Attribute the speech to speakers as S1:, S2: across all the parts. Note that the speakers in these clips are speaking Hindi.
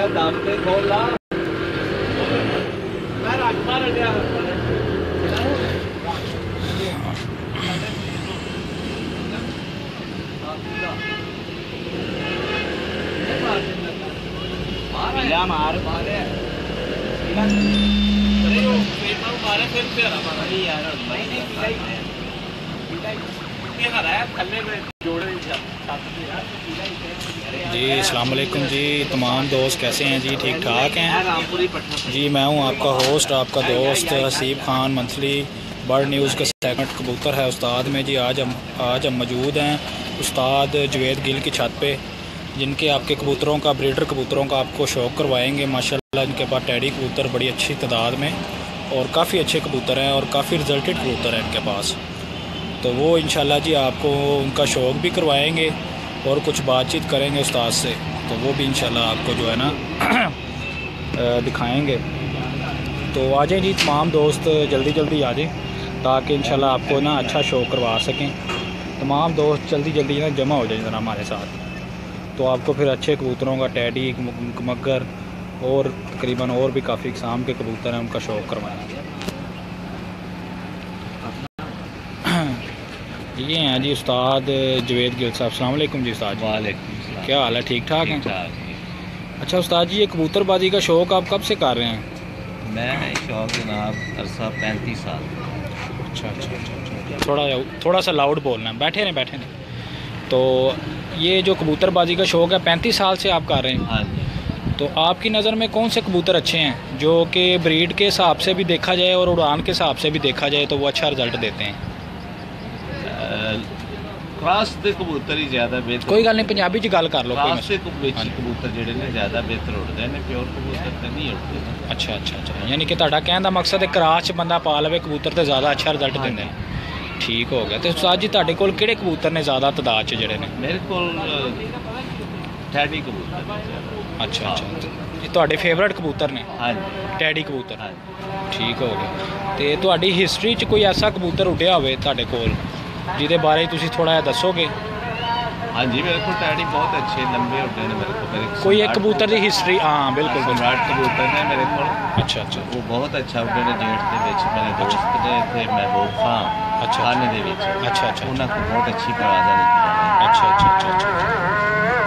S1: दम पे खोल ला मैं रख मार दिया मार मार मारे अरे वो पेपर मारे फिर से हरा मारा नहीं यार भाई नहीं ये हरा है थल्ले में जोड़े
S2: जी अस्सलाम वालेकुम जी। तमाम दोस्त कैसे हैं जी? ठीक ठाक हैं जी। मैं हूं आपका होस्ट, आपका दोस्त Haseeb Khan. Monthly bird news का सेगमेंट कबूतर है उस्ताद में जी। आज हम मौजूद हैं उस्ताद जवेद गिल की छत पे, जिनके आपके कबूतरों का, ब्रीडर कबूतरों का आपको शौक़ करवाएंगे। माशाल्लाह इनके पास टैडी कबूतर बड़ी अच्छी तादाद में और काफ़ी अच्छे कबूतर हैं और काफ़ी रिजल्टेड कबूतर हैं इनके पास। तो वो इंशाल्लाह जी आपको उनका शौक़ भी करवाएंगे और कुछ बातचीत करेंगे उस्ताद से, तो वो भी इंशाल्लाह आपको जो है ना दिखाएंगे। तो आ जाएँ जी तमाम दोस्त, जल्दी जल्दी आ जाएँ ताकि इंशाल्लाह आपको ना अच्छा शौक़ करवा सकें। तमाम दोस्त जल्दी जल्दी ना जमा हो जाए ज़रा हमारे साथ, तो आपको फिर अच्छे कबूतरों का, टैडी, मगर और तकरीबन और भी काफ़ी किस्म के कबूतर हैं, उनका शौक़ करवाएंगे। ये हैं जी उस्ताद जवेद गिल साहब। अस्सलाम वालेकुम जी उस्ताद।
S1: वालेकुम सलाम।
S2: क्या हाल है? ठीक ठाक हैं? अच्छा उस्ताद जी, ये कबूतरबाजी का शौक़ आप कब से कर रहे हैं?
S1: मैं शौक़ जनाब अरसा 35 साल।
S2: अच्छा। थोड़ा सा लाउड बोलना है। बैठे रहें। तो ये जो कबूतरबाजी का शौक़ है 35 साल से आप कर रहे हैं?
S1: हाँ जी।
S2: तो आपकी नज़र में कौन से कबूतर अच्छे हैं जो कि ब्रीड के हिसाब से भी देखा जाए और उड़ान के हिसाब से भी देखा जाए तो वो अच्छा रिजल्ट देते हैं?
S1: क्रॉस के कबूतर ही ज़्यादा बेहतर।
S2: कोई गल नहीं, पंजाबी च गल कर लो।
S1: क्रॉस के कबूतर जिहड़े ने ज़्यादा बेहतर उड़ते हैं, प्योर कबूतर तो नहीं उड़ते।
S2: अच्छा। यानी कि तुहाडा कहने का मकसद है क्रॉस च बंदा पा लवे कबूतर तो ज़्यादा अच्छा रिजल्ट देंगे। ठीक हो गया। तो उस्ताद जी तुहाडे कोल किहड़े कबूतर ने ज़्यादा तादाद च जिहड़े ने?
S1: मेरे कोल टैडी कबूतर।
S2: अच्छा। ये तुहाडे फेवरेट कबूतर ने?
S1: हाँ जी।
S2: टैडी कबूतर।
S1: हाँ।
S2: ठीक हो गया। तो तुहाडी हिस्टरी च कोई ऐसा कबूतर उड्डिया होवे तुहाडे कोल जिहदे बारे तुसीं थोड़ा जिहा दसोगे?
S1: हाँ जी, मेरे को टैडी बहुत अच्छे लंबे उड्डे ने मेरे को।
S2: कोई एक कबूतर की हिस्ट्री? हाँ बिल्कुल।
S1: सम्राट कबूतर है मेरे को।
S2: अच्छा।
S1: वो बहुत अच्छा उड्डे ने जेठ के विच मेरे दोस्त ने थे महबूब खान।
S2: अच्छा।
S1: खाने दे विच।
S2: अच्छा।
S1: उन्होंने बहुत अच्छी परवाज़ा दी।
S2: अच्छा।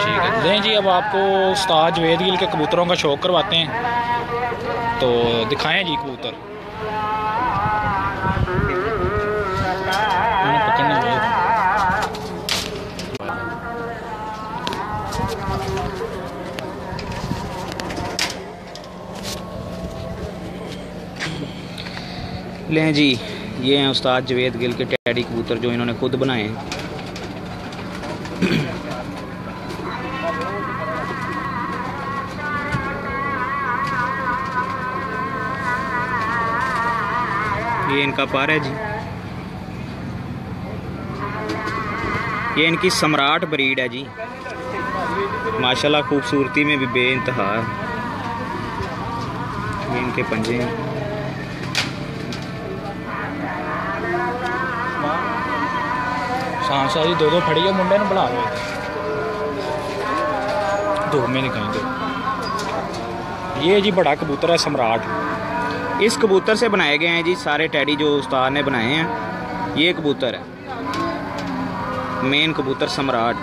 S2: ठीक है। दें जी, अब आपको उस्ताद जवेद गिल के कबूतरों का शौक़ करवाते हैं, तो दिखाएं जी कबूतर। लें जी, ये हैं उस्ताद जवेद गिल के टैडी कबूतर जो इन्होंने खुद बनाए हैं। ये इनका पर है जी। ये इनकी सम्राट ब्रीड है जी। माशाल्लाह खूबसूरती में भी बेइंतहा है। ये इनके पंजे हैं। सांसा जी दो फड़ी है मुंडे ने बुला लो, दो में निकाल दो। ये जी बड़ा कबूतर है सम्राट। इस कबूतर से बनाए गए हैं जी सारे टैडी जो उस्ताद ने बनाए हैं। ये कबूतर है मेन कबूतर सम्राट।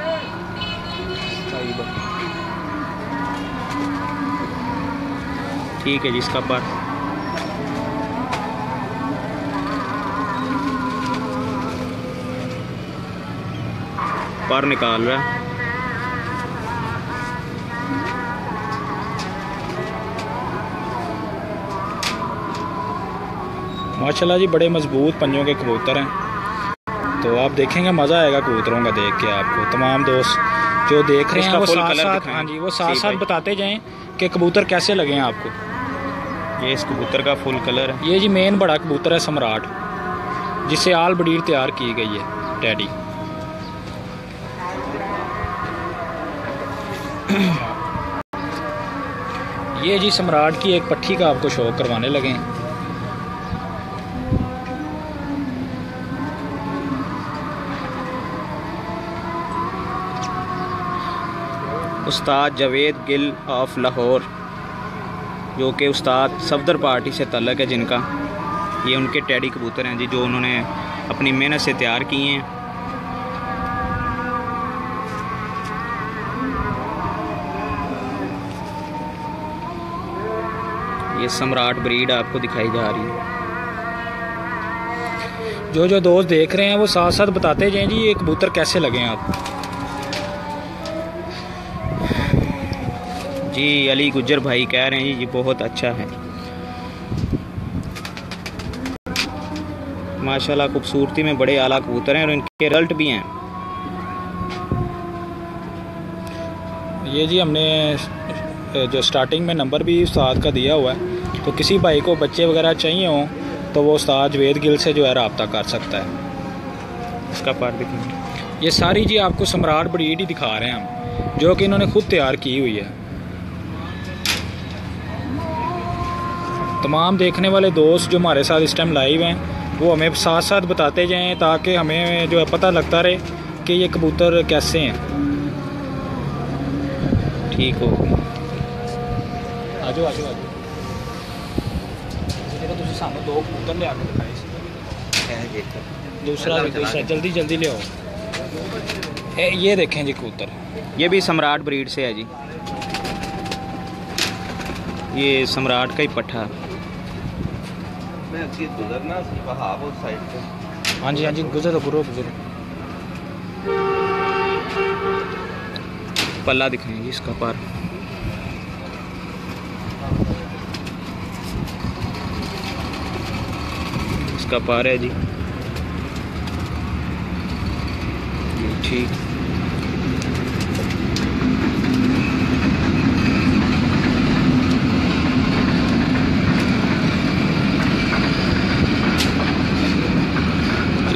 S2: ठीक है जी। इसका पर निकाल रहा है। माशाल्लाह जी बड़े मजबूत पंजों के कबूतर हैं, तो आप देखेंगे मज़ा आएगा कबूतरों का देख के। आपको तमाम दोस्त जो देख रहे हैं वो साथ, हाँ जी, वो साथ बताते जाएं कि कबूतर कैसे लगे हैं आपको। ये इस कबूतर का फुल कलर है। ये जी मेन बड़ा कबूतर है सम्राट, जिससे आल ब्रीड तैयार की गई है टैडी। ये जी सम्राट की एक पट्टी का आपको शौक करवाने लगे हैं। उस्ताद जवेद गिल ऑफ लाहौर। जो कि उस्ताद सफदर पार्टी से तल्लक है जिनका। ये उनके टैडी कबूतर हैं जी, जो उन्होंने अपनी मेहनत से तैयार किए हैं। ये सम्राट ब्रीड आपको दिखाई जा रही है। जो दोस्त देख रहे हैं वो साथ साथ बताते जाएं जी ये कबूतर कैसे लगे आपको। जी अली गुज्जर भाई कह रहे हैं जी ये बहुत अच्छा है, माशाल्लाह खूबसूरती में बड़े आला कबूतर हैं और इनके रिजल्ट भी हैं। ये जी हमने जो स्टार्टिंग में नंबर भी उस्ताद का दिया हुआ है, तो किसी भाई को बच्चे वगैरह चाहिए हों तो वो उस्ताद जवेद गिल से जो है रब्ता कर सकता है। इसका पार्ट दिखाएं। ये सारी जी आपको सम्राट ब्रीड ही दिखा रहे हैं हम, जो कि इन्होंने खुद तैयार की हुई है। तमाम देखने वाले दोस्त जो हमारे साथ इस टाइम लाइव हैं वो हमें साथ साथ बताते जाएं ताकि हमें जो है पता लगता रहे कि ये कबूतर कैसे हैं। ठीक हो, आजो आजो आजो। तुझे सामने दो कबूतर ले आकर दिखाए, दूसरा जल्दी जल्दी ले आओ। ये देखें जी कबूतर, ये भी सम्राट ब्रीड से है जी। ये सम्राट का ही पट्ठा। हाँ जी हाँ जी, गुजरो गुजरो गुजरो। पल्ला दिखाएंगे इसका पार। इसका पार है जी, ठीक।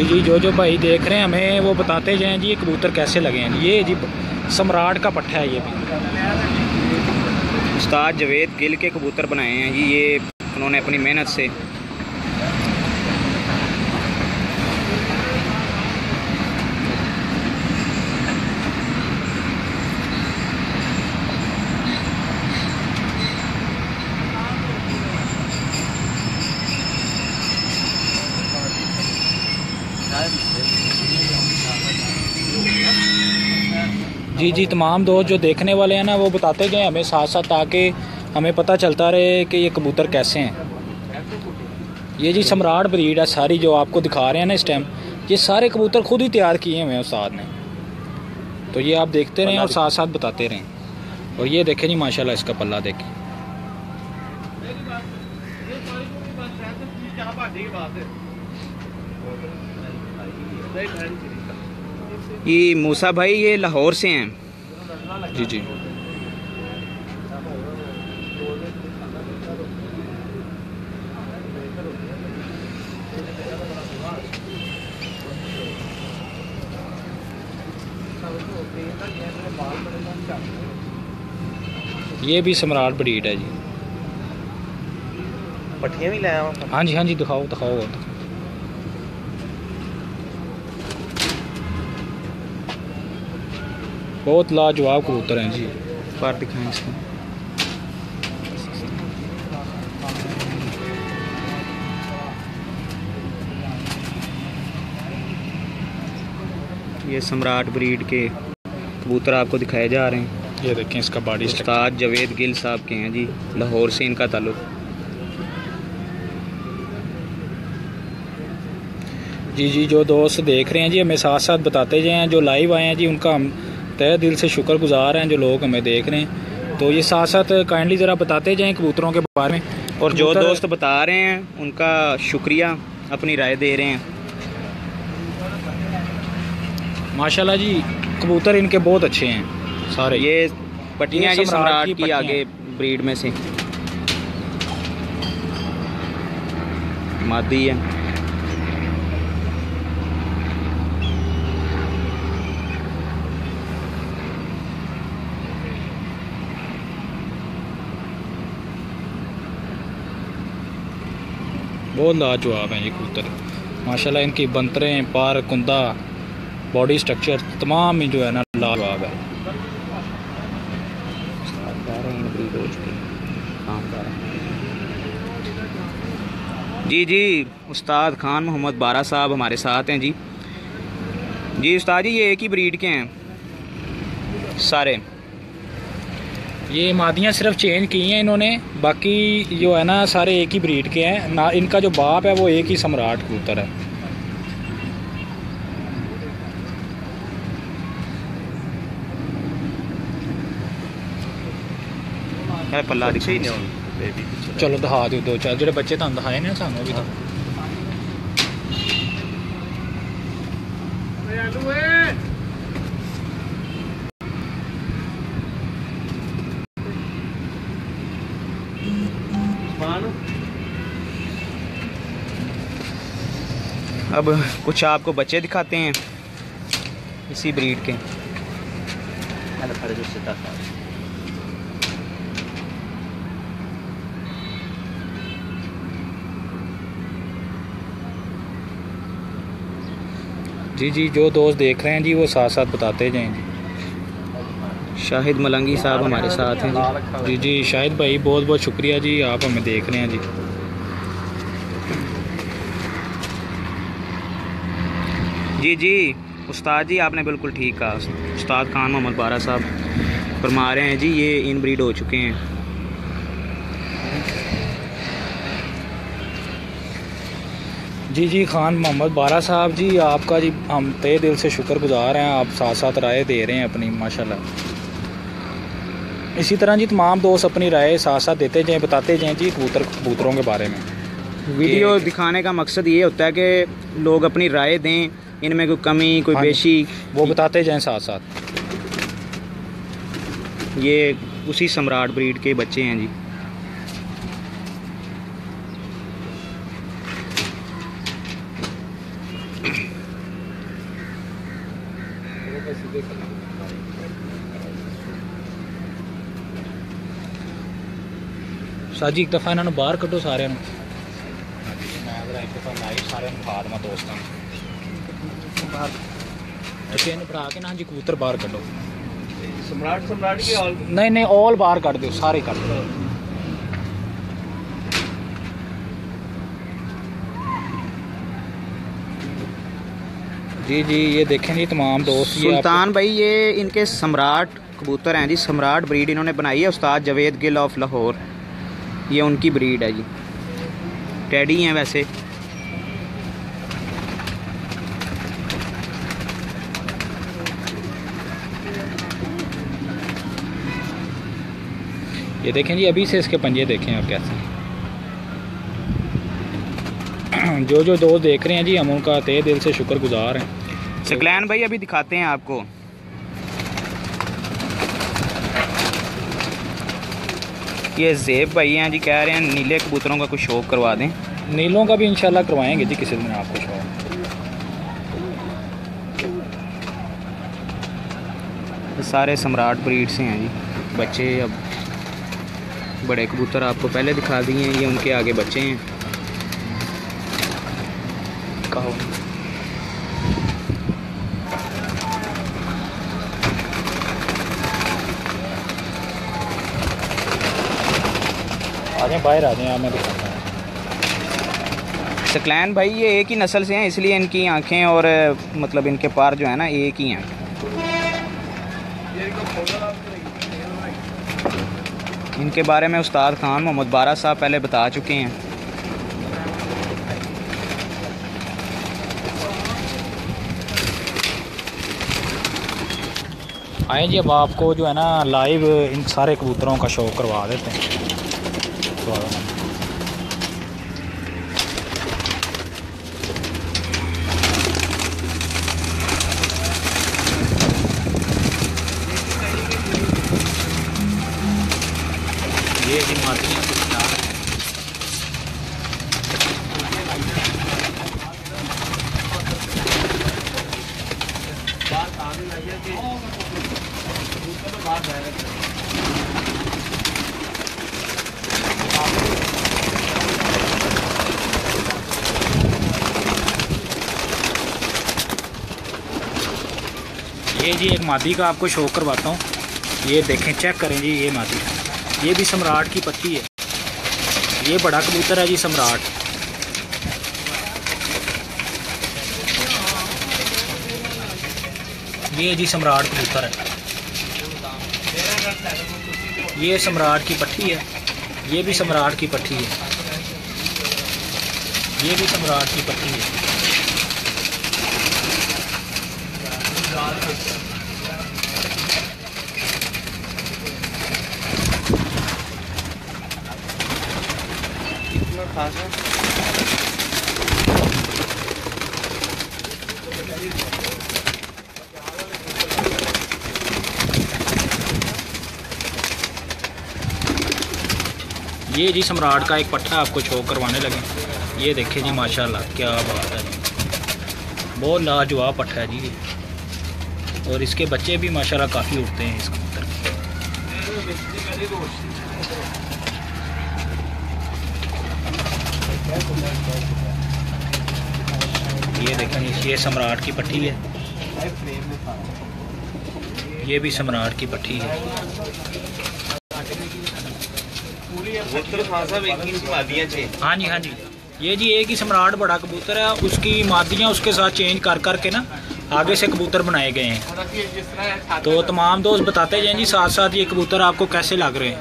S2: जी जो भाई देख रहे हैं हमें वो बताते जाएं जी ये कबूतर कैसे लगे हैं। ये जी सम्राट का पट्ठा है, ये भी उस्ताद जवेद गिल के कबूतर बनाए हैं जी, ये उन्होंने अपनी मेहनत से। जी तमाम दोस्त जो देखने वाले हैं ना वो बताते गए हमें साथ साथ, ताकि हमें पता चलता रहे कि ये कबूतर कैसे हैं। ये जी सम्राट ब्रीड है सारी जो आपको दिखा रहे हैं ना इस टाइम, ये सारे कबूतर खुद ही तैयार किए हुए हैं उस्ताद ने। तो ये आप देखते रहें और साथ साथ बताते रहें। और ये देखें जी माशाल्लाह इसका पल्ला देखें। ये मूसा भाई ये लाहौर से हैं जी। ये भी सम्राट ब्रीड है जी।
S3: पट्टियाँ भी लाया हूँ।
S2: हाँ जी दिखाओ दिखाओ। बहुत लाजवाब कबूतर हैं जी। पार दिखाएं इसको। ये सम्राट ब्रीड के कबूतर आपको दिखाए जा रहे हैं। ये देखें इसका बॉडी। उस्ताद जवेद गिल साहब के हैं जी, लाहौर से इनका ताल्लुक। जी जो दोस्त देख रहे हैं जी हमें साथ साथ बताते जाएं, जो लाइव आए हैं जी उनका हम तहे दिल से शुक्रगुजार हैं। जो लोग हमें देख रहे हैं तो ये साथ साथ काइंडली ज़रा बताते जाएं कबूतरों के बारे में, और जो दोस्त बता रहे हैं उनका शुक्रिया, अपनी राय दे रहे हैं। माशाल्लाह जी कबूतर इनके बहुत अच्छे हैं सारे। ये पट्टियाँ जी सम्राट की आगे ब्रीड में से मादी है। बहुत लाजवाब हैं ये कबूतर माशाल्लाह। इनकी बंतरें, पार, कुंदा, बॉडी स्ट्रक्चर तमाम ही जो है ना लाजवाब है।
S3: काम कर रहे हैं। जी उस्ताद खान मोहम्मद बारा साहब हमारे साथ हैं जी। जी उस्ताद जी ये एक ही ब्रीड के हैं सारे?
S2: ये मादियाँ सिर्फ चेंज की हैं इन्होंने, बाकी जो है ना सारे एक ही ब्रीड के हैं ना। इनका जो बाप है वो एक ही सम्राट कबूतर है।
S3: पल्ला दिखाई
S2: चलो दिखा दो दो चार जो बच्चे तुम दिखाए ने सानू भी।
S3: अब कुछ आपको बच्चे दिखाते हैं इसी ब्रीड के।
S2: जी जो दोस्त देख रहे हैं जी वो साथ साथ बताते जाएं जी।
S3: शाहिद मलंगी साहब हमारे साथ हैं
S2: जी शाहिद भाई बहुत बहुत शुक्रिया जी, आप हमें देख रहे हैं
S3: जी उस्ताद जी आपने बिल्कुल ठीक कहा। उस्ताद खान मोहम्मद बारा साहब फरमा रहे हैं जी ये इन ब्रीड हो चुके हैं।
S2: जी खान मोहम्मद बारा साहब जी आपका जी हम तहे दिल से शुक्रगुजार हैं। आप साथ साथ राय दे रहे हैं अपनी, माशाल्लाह। इसी तरह जी तमाम दोस्त अपनी राय साथ साथ देते जाएं, बताते जाएं जी कबूतरों के बारे में।
S3: वीडियो दिखाने का मकसद ये होता है कि लोग अपनी राय दें, इनमें कोई कमी कोई बेशी
S2: वो बताते जाएं साथ साथ।
S3: ये उसी सम्राट ब्रीड के बच्चे हैं जी।
S2: साजी एक दफ़ा इन्होंने बाहर कड्डो सारे सारे खा देव दोस्तों फड़ा के ना जी कबूतर बाहर कड्डो।
S1: सम्राट की ऑल
S2: नहीं ऑल बाहर कट दो, सारे कट दो। जी ये देखें जी तमाम दोस्त।
S3: सुल्तान भाई ये इनके सम्राट कबूतर हैं जी, सम्राट ब्रीड इन्होंने बनाई है उस्ताद जवेद गिल ऑफ लाहौर, ये उनकी ब्रीड है जी। टैडी हैं वैसे।
S2: ये देखें जी अभी से इसके पंजे देखें आप कैसे। जो दोस्त देख रहे हैं जी हम उनका तहे दिल से शुक्रगुजार हैं।
S3: सकलैन भाई अभी दिखाते हैं आपको। ये ज़ेब भाई हैं जी, कह रहे हैं नीले कबूतरों का कुछ शौक करवा दें।
S2: नीलों का भी इंशाल्लाह करवाएंगे जी किसी दिन आपको शौक।
S3: सारे सम्राट ब्रीड से हैं जी बच्चे। अब बड़े कबूतर आपको पहले दिखा दिए हैं, ये उनके आगे बच्चे हैं। कहो
S2: आ जाए बाहर आ जाए, मैं दिखाता हूँ।
S3: सकलैन भाई ये एक ही नस्ल से हैं इसलिए इनकी आंखें और मतलब इनके पार जो है ना एक ही हैं। इनके बारे में उस्ताद खान मोहम्मद बारा साहब पहले बता चुके हैं।
S2: आए जी अब आपको जो है ना लाइव इन सारे कबूतरों का शो करवा देते हैं। ये जी मादियाँ कुछ चार हैं। ये जी एक मादी का आपको शो करवाता हूँ। ये देखें चेक करें जी, ये मादी ये भी सम्राट की पत्ती है। ये बड़ा कबूतर है जी सम्राट। ये जी सम्राट कबूतर है। ये सम्राट की पट्टी है। ये भी सम्राट की पट्टी है। ये भी सम्राट की पट्टी है।
S1: इतना खास है।
S2: ये जी सम्राट का एक पट्टा आपको शो करवाने लगे। ये देखिए जी माशाल्लाह क्या बात है जी, बहुत लाजवाब पट्टा है जी। और इसके बच्चे भी माशाल्लाह काफ़ी उड़ते हैं इस कबूतर के। ये देखें, ये सम्राट की पट्टी है। ये भी सम्राट की पट्टी है। हाँ जी हाँ जी, ये जी एक ही सम्राट बड़ा कबूतर है, उसकी मादियाँ उसके साथ चेंज कर कर के ना आगे से कबूतर बनाए गए हैं। तो तमाम दोस्त बताते जाएं जी साथ साथ ये कबूतर आपको कैसे लग रहे हैं।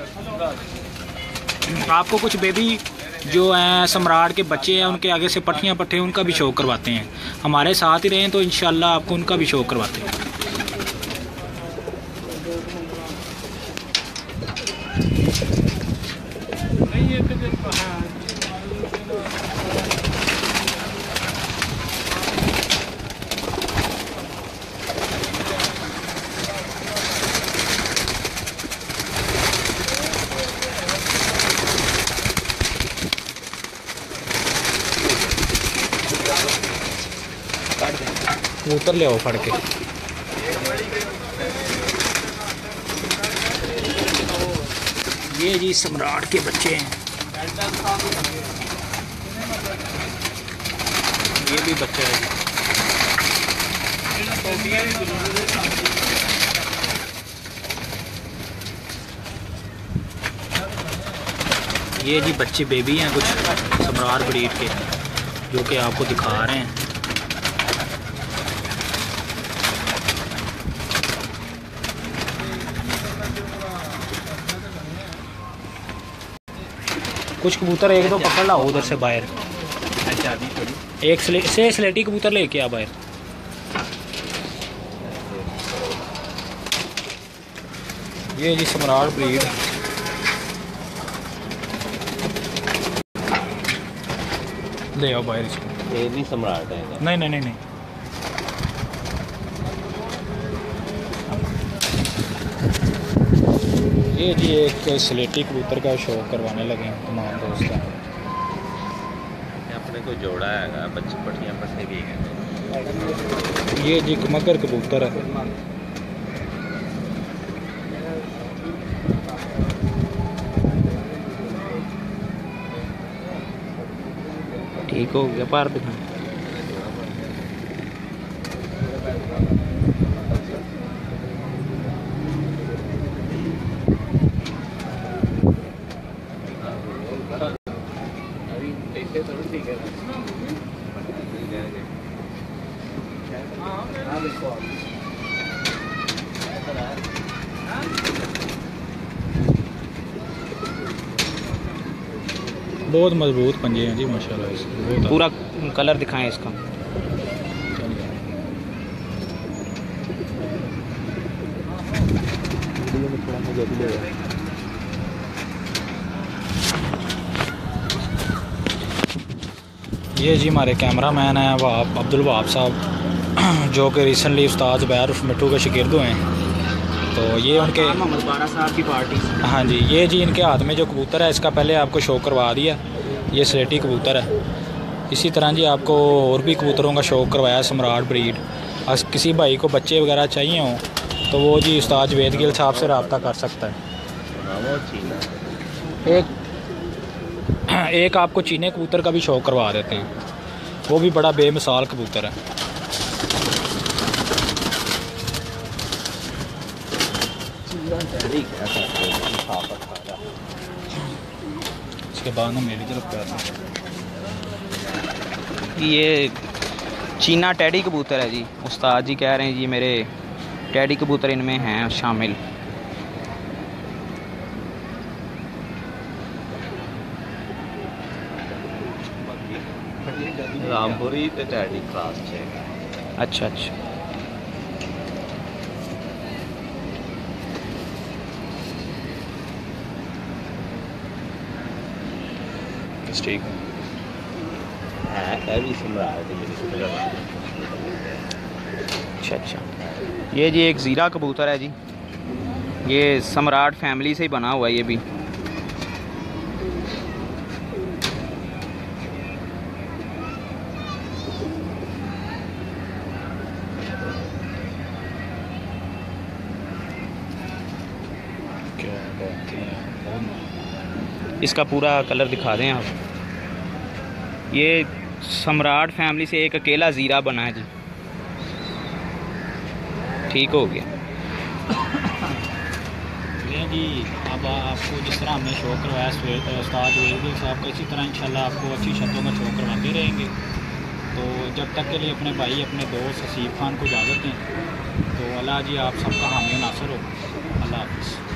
S2: आपको कुछ बेबी जो हैं सम्राट के बच्चे हैं उनके आगे से पट्टियाँ पट्टे उनका भी शो करवाते हैं। हमारे साथ ही रहें तो इंशाल्लाह आपको उनका भी शो करवाते हैं। कबूतर ले आओ फड़ के। ये जी सम्राट के बच्चे हैं। ये भी बच्चे हैं जी। ये जी बच्चे बेबी हैं कुछ सम्राट ब्रीड के, जो कि आपको दिखा रहे हैं। कुछ कबूतर एक दो पकड़ लाओ उधर से बाहर। एक स्लेटी कबूतर लेके आ बाहर। ये जी सम्राट ब्रीड। ले आओ बाहर इसको।
S1: ये नहीं सम्राट है।
S2: नहीं नहीं नहीं नहीं। ये जी एक स्लेटी कबूतर का शो करवाने लगे हैं तमाम दोस्त।
S1: अपने को जोड़ा है बच्चे पट्टियाँ पट्टे भी हैं।
S2: ये जी मगर कबूतर है।
S3: ठीक हो गया पार दिखा।
S2: बहुत मजबूत पंजे हैं जी माशाल्लाह इसके।
S3: पूरा कलर दिखाएं इसका।
S2: ये जी हमारे कैमरा मैन हैं वहाब अब्दुल वहाब साहब, जो कि रिसेंटली उस्ताद ज़ुबैर उर्फ मिट्टू के शागिर्द हुए हैं। तो ये उनके
S3: 12 साहब की पार्टी।
S2: हाँ जी, ये जी इनके हाथ में जो कबूतर है इसका पहले आपको शो करवा दिया। ये स्लेटी कबूतर है। इसी तरह जी आपको और भी कबूतरों का शो करवाया सम्राट ब्रीड। और किसी भाई को बच्चे वगैरह चाहिए हों तो वो जी उस्ताद जवेद गिल साहब से रब्ता कर सकता है। एक आपको चीने कबूतर का भी शो करवा देते हैं, वो भी बड़ा बेमिसाल कबूतर है। उसके बाद हम मेरी तरफ पे आते हैं।
S3: ये चीना टैडी कबूतर है जी। उस्ताद जी कह रहे हैं जी मेरे टैडी कबूतर इनमें हैं शामिल।
S1: रामपुरी ते टैडी क्लास है।
S3: अच्छा अच्छा,
S2: ठीक
S1: है भी सम्राट
S3: अच्छा अच्छा। ये जी एक ज़ीरा कबूतर है जी। ये सम्राट फैमिली से ही बना हुआ है ये भी।
S2: क्या बात है।
S3: इसका पूरा कलर दिखा दें आप। ये सम्राट फैमिली से एक अकेला ज़ीरा बना है जी। ठीक हो गया।
S2: ये जी अब आपको जिस तरह हमने शो करवाया उस्ताद वेदगिल साहब का, इसी तरह इंशाल्लाह आपको अच्छी शर्तों में शो करवाते रहेंगे। तो जब तक के लिए अपने भाई अपने दोस्त हसीब खान को इजाज़त दें। तो अल्लाह जी आप सबका हामी नासर हो। अल्लाह हाफ़िज़।